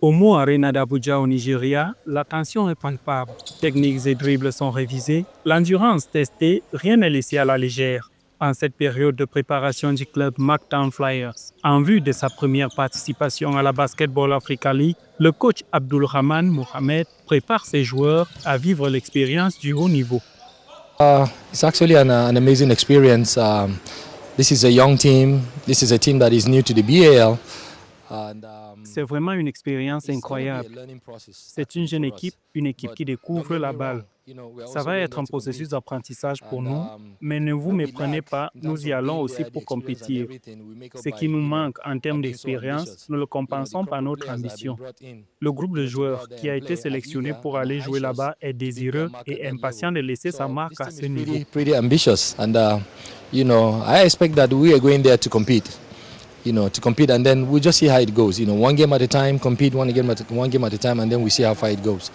Au Mo Arena d'Abuja au Nigeria, la tension est palpable. Techniques et dribbles sont révisés, l'endurance testée, rien n'est laissé à la légère. En cette période de préparation du club Mactown Flyers, en vue de sa première participation à la Basketball Africa League, le coach Abdulrahman Mohamed prépare ses joueurs à vivre l'expérience du haut niveau. It's actually an amazing experience. This is a young team. This is a team that is new to the BAL. C'est vraiment une expérience incroyable. C'est une jeune équipe, une équipe qui découvre la balle. Ça va être un processus d'apprentissage pour nous, mais ne vous méprenez pas, nous y allons aussi pour compétir. Ce qui nous manque en termes d'expérience, nous le compensons par notre ambition. Le groupe de joueurs qui a été sélectionné pour aller jouer là-bas est désireux et impatient de laisser sa marque à ce niveau. Pretty ambitious, and I expect that we are going there to compete. To compete, and then we'll just see how it goes. One game at a time, compete one game at a time, and then we see how far it goes.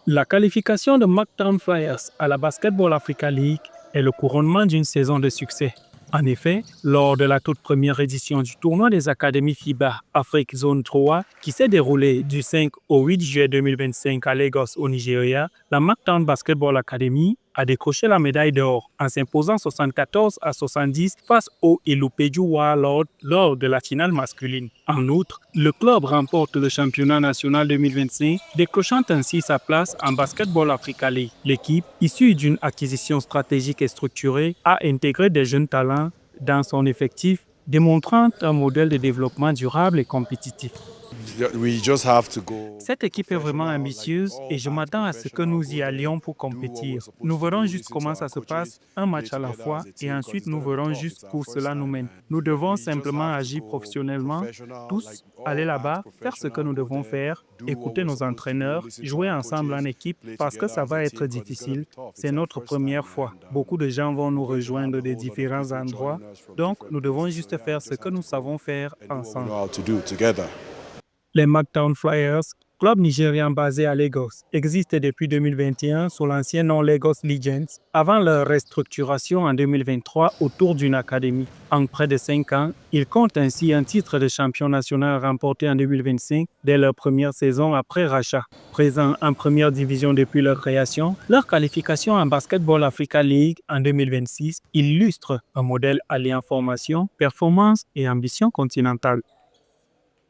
La qualification de Mactown Flyers à la Basketball Africa League est le couronnement d'une saison de succès. En effet, lors de la toute première édition du tournoi des académies FIBA Afrique Zone 3, qui s'est déroulé du 5 au 8 juillet 2025 à Lagos au Nigeria, la Mactown Basketball Academy a décroché la médaille d'or en s'imposant 74-70 face au Ilupeju Warlords lors de la finale masculine. En outre, le club remporte le championnat national 2025, décrochant ainsi sa place en Basketball Africa League. L'équipe, issue d'une acquisition stratégique et structurée, a intégré des jeunes talents dans son effectif, démontrant un modèle de développement durable et compétitif. Cette équipe est vraiment ambitieuse et je m'attends à ce que nous y allions pour compétir. Nous verrons juste comment ça se passe, un match à la fois, et ensuite nous verrons jusqu'où cela nous mène. Nous devons simplement agir professionnellement, tous, aller là-bas, faire ce que nous devons faire, écouter nos entraîneurs, jouer ensemble en équipe parce que ça va être difficile. C'est notre première fois. Beaucoup de gens vont nous rejoindre de différents endroits, donc nous devons juste faire ce que nous savons faire ensemble. Les Mactown Flyers, club nigérien basé à Lagos, existent depuis 2021 sous l'ancien nom Lagos Legends, avant leur restructuration en 2023 autour d'une académie. En près de 5 ans, ils comptent ainsi un titre de champion national remporté en 2025 dès leur première saison après rachat. Présents en première division depuis leur création, leur qualification en Basketball Africa League en 2026 illustre un modèle alliant formation, performance et ambition continentale.